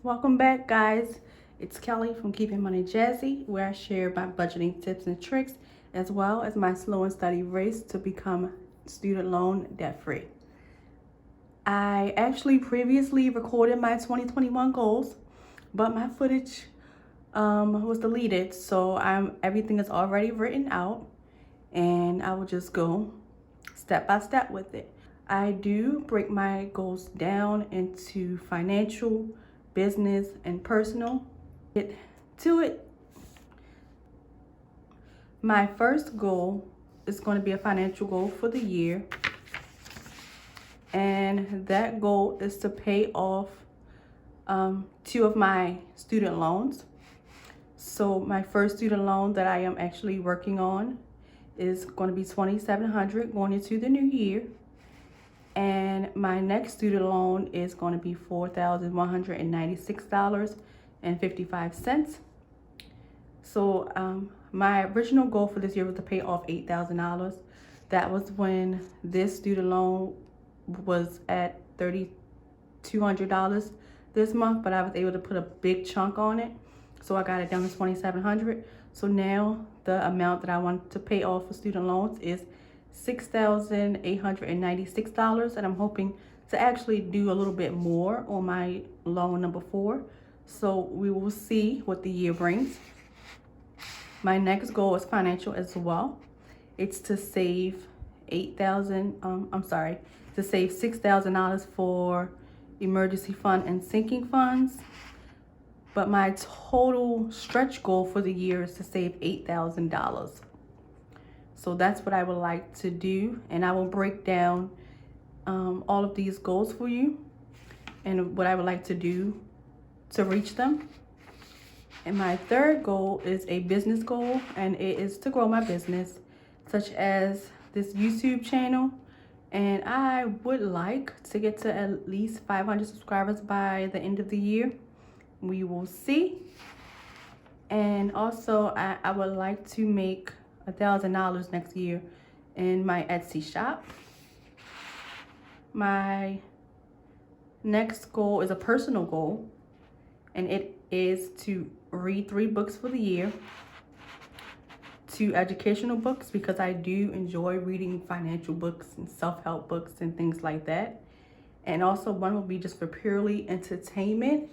Welcome back, guys. It's Kelly from Keeping Money Jazzy, where I share my budgeting tips and tricks, as well as my slow and steady race to become student loan debt free. I actually previously recorded my 2021 goals, but my footage was deleted, so everything is already written out, and I will just go step by step with it. I do break my goals down into financial, business, and personal. Get to it. My first goal is going to be a financial goal for the year, and that goal is to pay off two of my student loans. So my first student loan that I am actually working on is going to be $2,700 going into the new year. And my next student loan is going to be $4,196.55. So my original goal for this year was to pay off $8,000. That was when this student loan was at $3,200 this month, but I was able to put a big chunk on it. So I got it down to $2,700. So now the amount that I want to pay off for student loans is $6,896, and I'm hoping to actually do a little bit more on my loan number 4. So we will see what the year brings. My next goal is financial as well. It's to save $6,000 for emergency fund and sinking funds. But my total stretch goal for the year is to save $8,000. So that's what I would like to do, and I will break down all of these goals for you and what I would like to do to reach them. And my third goal is a business goal, and it is to grow my business, such as this YouTube channel. And I would like to get to at least 500 subscribers by the end of the year. We will see. And also, I would like to make $1,000 next year in my Etsy shop. My next goal is a personal goal, and it is to read 3 books for the year. 2 educational books, because I do enjoy reading financial books and self-help books and things like that. And also one will be just for purely entertainment.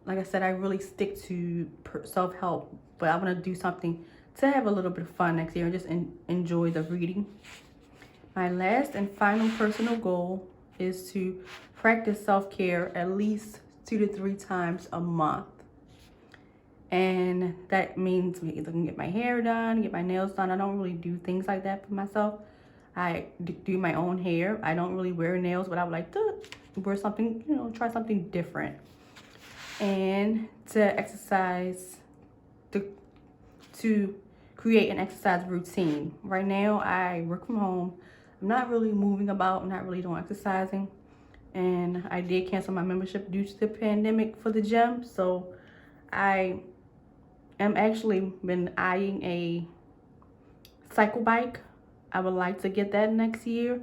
Like I said, I really stick to self-help, but I want to do something to have a little bit of fun next year and just enjoy the reading. My last and final personal goal is to practice self-care at least 2 to 3 times a month. And that means I can get my hair done, get my nails done. I don't really do things like that for myself. I do my own hair. I don't really wear nails, but I would like to wear something, try something different. And to exercise, to create an exercise routine. Right now, I work from home. I'm not really moving about. I'm not really doing exercising. And I did cancel my membership due to the pandemic for the gym. So I am actually been eyeing a cycle bike. I would like to get that next year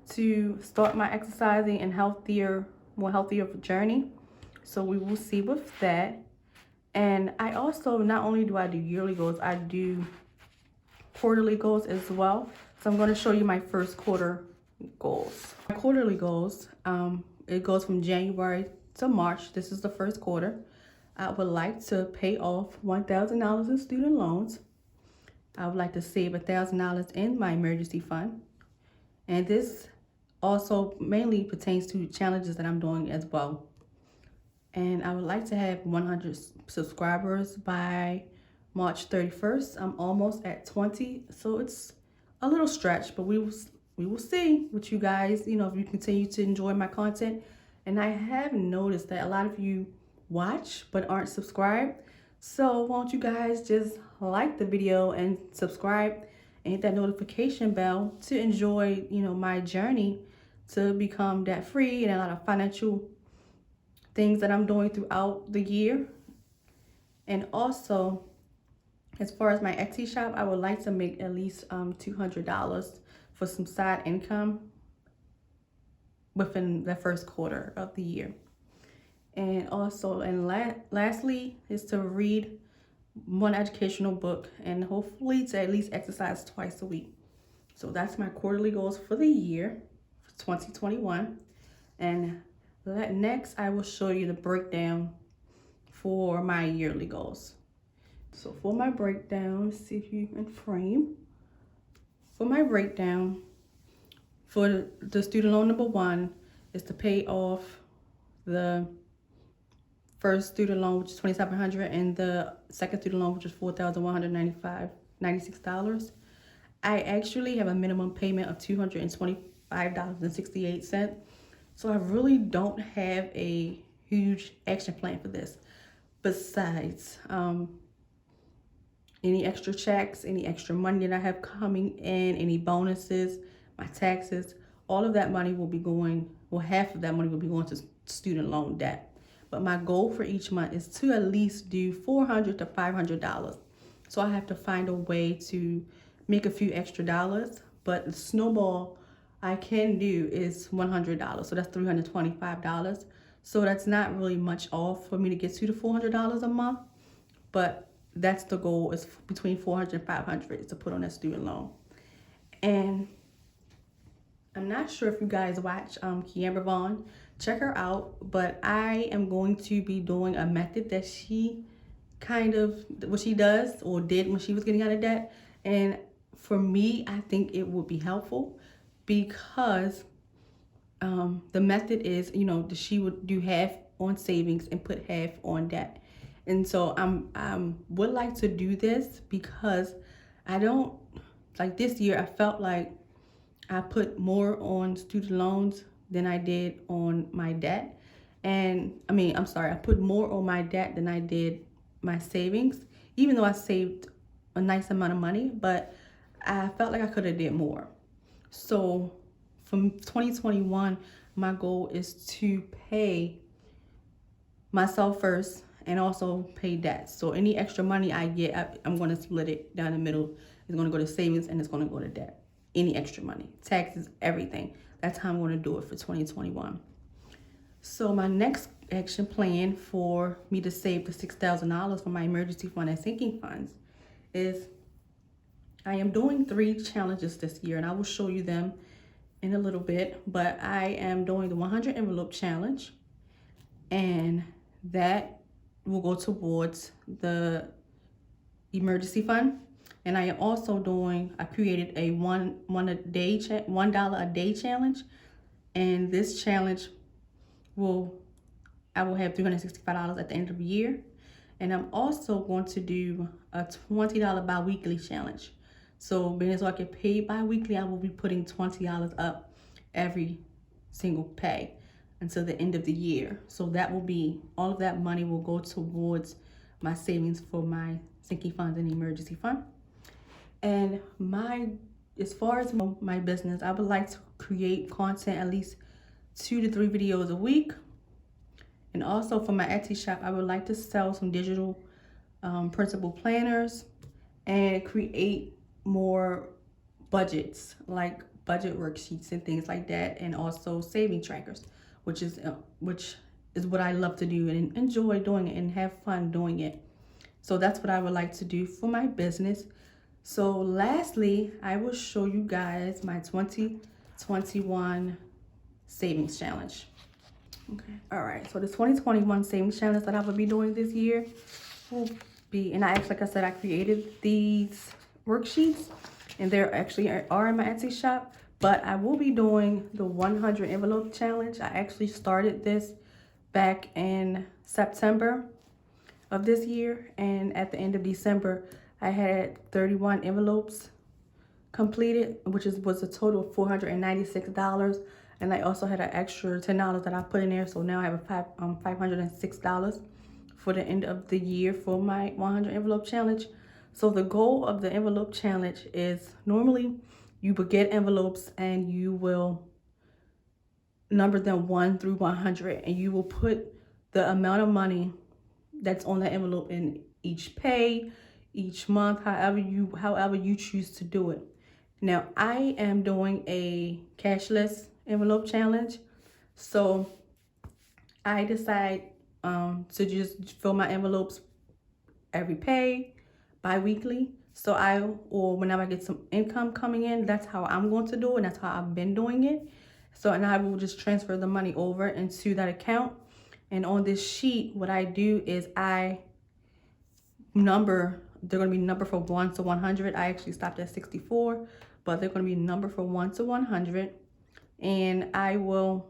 to start my exercising and more healthier journey. So we will see with that. And I also, not only do I do yearly goals, I do quarterly goals as well. So I'm going to show you my first quarter goals. My quarterly goals, it goes from January to March. This is the first quarter. I would like to pay off $1,000 in student loans. I would like to save $1,000 in my emergency fund. And this also mainly pertains to challenges that I'm doing as well. And I would like to have 100 subscribers by March 31st. I'm almost at 20, so it's a little stretch, but we will see with you guys, if you continue to enjoy my content. And I have noticed that a lot of you watch but aren't subscribed. So won't you guys just like the video and subscribe and hit that notification bell to enjoy, my journey to become debt free and a lot of financial things that I'm doing throughout the year. And also, as far as my Etsy shop, I would like to make at least $200 for some side income within the first quarter of the year. And also, and lastly, is to read one educational book and hopefully to at least exercise twice a week. So that's my quarterly goals for the year, for 2021. And next, I will show you the breakdown for my yearly goals. So for my breakdown, see if you can frame. For my breakdown, for the student loan number 1 is to pay off the first student loan, which is $2,700, and the second student loan, which is $4,196. I actually have a minimum payment of $225.68. So I really don't have a huge action plan for this. Besides any extra checks, any extra money that I have coming in, any bonuses, my taxes, all of that money will be going, well, half of that money will be going to student loan debt. But my goal for each month is to at least do $400 to $500. So I have to find a way to make a few extra dollars. But the snowball I can do is $100. So that's $325. So that's not really much off for me to get to the $400 a month. But that's the goal, is between $400 and $500 to put on that student loan. And I'm not sure if you guys watch Kiamber Vaughn. Check her out, but I am going to be doing a method that she what she does or did when she was getting out of debt. And for me, I think it would be helpful because the method is, she would do half on savings and put half on debt. And so I would like to do this because I don't, like this year, I felt like I put more on student loans than I did on my debt. And I put more on my debt than I did my savings, even though I saved a nice amount of money, but I felt like I could have did more. So from 2021, my goal is to pay myself first and also pay debt. So any extra money I get, I'm going to split it down the middle. It's going to go to savings and it's going to go to debt. Any extra money, taxes, everything. That's how I'm going to do it for 2021. So my next action plan for me to save the $6,000 for my emergency fund and sinking funds is I am doing 3 challenges this year, and I will show you them in a little bit. But I am doing the 100 envelope challenge, and that will go towards the emergency fund. And I am also I created a $1 a day challenge. And this challenge I will have $365 at the end of the year. And I'm also going to do a $20 biweekly challenge. So being as I get paid biweekly, I will be putting $20 up every single pay until the end of the year. So that will be, all of that money will go towards my savings for my sinking funds and emergency fund. And as far as my business, I would like to create content, at least 2 to 3 videos a week. And also for my Etsy shop, I would like to sell some digital printable planners and create more budgets, like budget worksheets and things like that, and also saving trackers, which is what I love to do and enjoy doing it and have fun doing it. So that's what I would like to do for my business. So lastly, I will show you guys my 2021 savings challenge. Okay. All right. So the 2021 savings challenge that I will be doing this year will be, and like I said, I created these worksheets, and they're actually are in my Etsy shop. But I will be doing the 100 envelope challenge. I actually started this back in September of this year, and at the end of December, I had 31 envelopes completed, which was a total of $496. And I also had an extra $10 that I put in there. So now I have $506 for the end of the year for my 100 envelope challenge. So the goal of the envelope challenge is, normally you would get envelopes and you will number them 1 through 100, and you will put the amount of money that's on that envelope in each pay, each month, however you choose to do it. Now I am doing a cashless envelope challenge. So I decide to just fill my envelopes every pay, bi-weekly. So or whenever I get some income coming in, that's how I'm going to do it, and that's how I've been doing it. So, and I will just transfer the money over into that account. And on this sheet, what I do is they're going to be numbered from 1 to 100. I actually stopped at 64, but they're going to be numbered from 1 to 100. And I will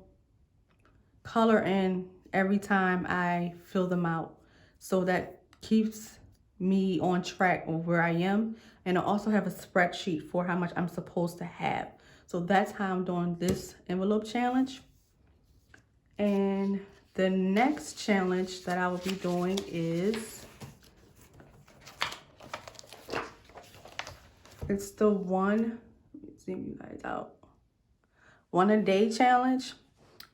color in every time I fill them out. So that keeps me on track of where I am. And I also have a spreadsheet for how much I'm supposed to have. So that's how I'm doing this envelope challenge. And the next challenge that I will be doing is, it's the one, let me zoom you guys out, 1 a day challenge.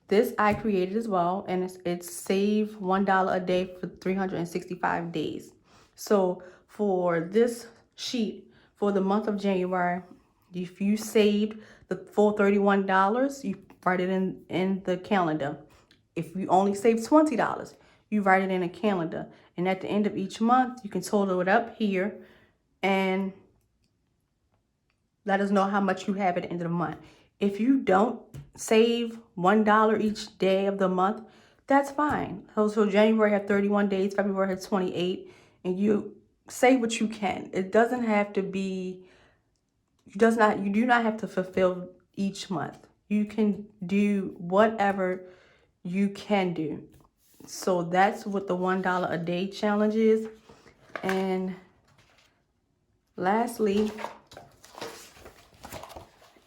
This I created as well, and it's save $1 a day for 365 days. So for this sheet, for the month of January, if you saved the full $31, you write it in the calendar. If you only saved $20, you write it in a calendar. And at the end of each month, you can total it up here and let us know how much you have at the end of the month. If you don't save $1 each day of the month, that's fine. So January had 31 days, February had 28, and you save what you can. It doesn't have to be, you do not have to fulfill each month. You can do whatever you can do. So that's what the $1 a day challenge is. And lastly,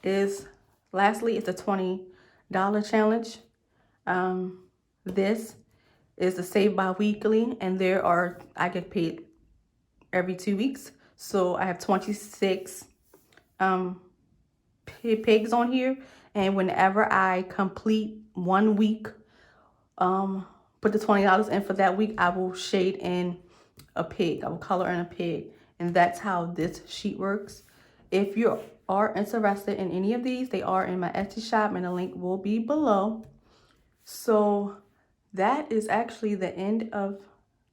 it's a $20 challenge. This is the Save Biweekly, and I get paid every 2 weeks. So I have 26 pigs on here, and whenever I complete 1 week, put the $20 in for that week, I will shade in a pig. I will color in a pig, and that's how this sheet works. If you are interested in any of these, they are in my Etsy shop, and the link will be below. So that is actually the end of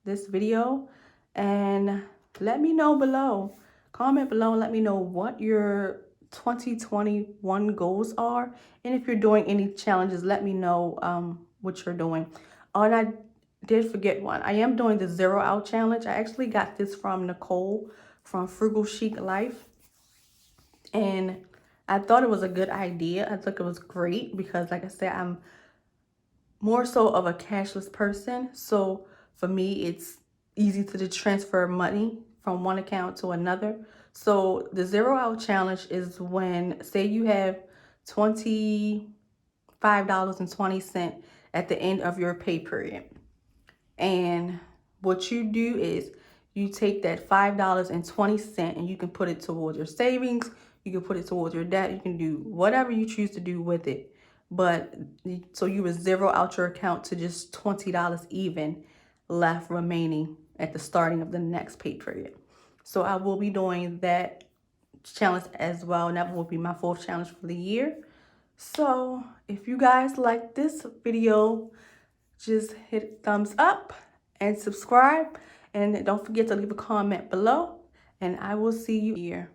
this video, and let me know below. Comment below and let me know what your 2021 goals are, and if you're doing any challenges, let me know what you're doing. Oh, and I did forget one. I am doing the 0 Out challenge. I actually got this from Nicole from Frugal Chic Life, and I thought it was a good idea. I thought it was great because, like I said, I'm more so of a cashless person. So for me, it's easy to just transfer money from one account to another. So the 0 Out challenge is when, say you have $25.20 at the end of your pay period. And what you do is you take that $5.20 and you can put it towards your savings. You can put it towards your debt. You can do whatever you choose to do with it. But so you would 0 out your account to just $20 even left remaining at the starting of the next pay period. So I will be doing that challenge as well, and that will be my 4th challenge for the year. So if you guys like this video, just hit thumbs up and subscribe, and don't forget to leave a comment below, and I will see you here.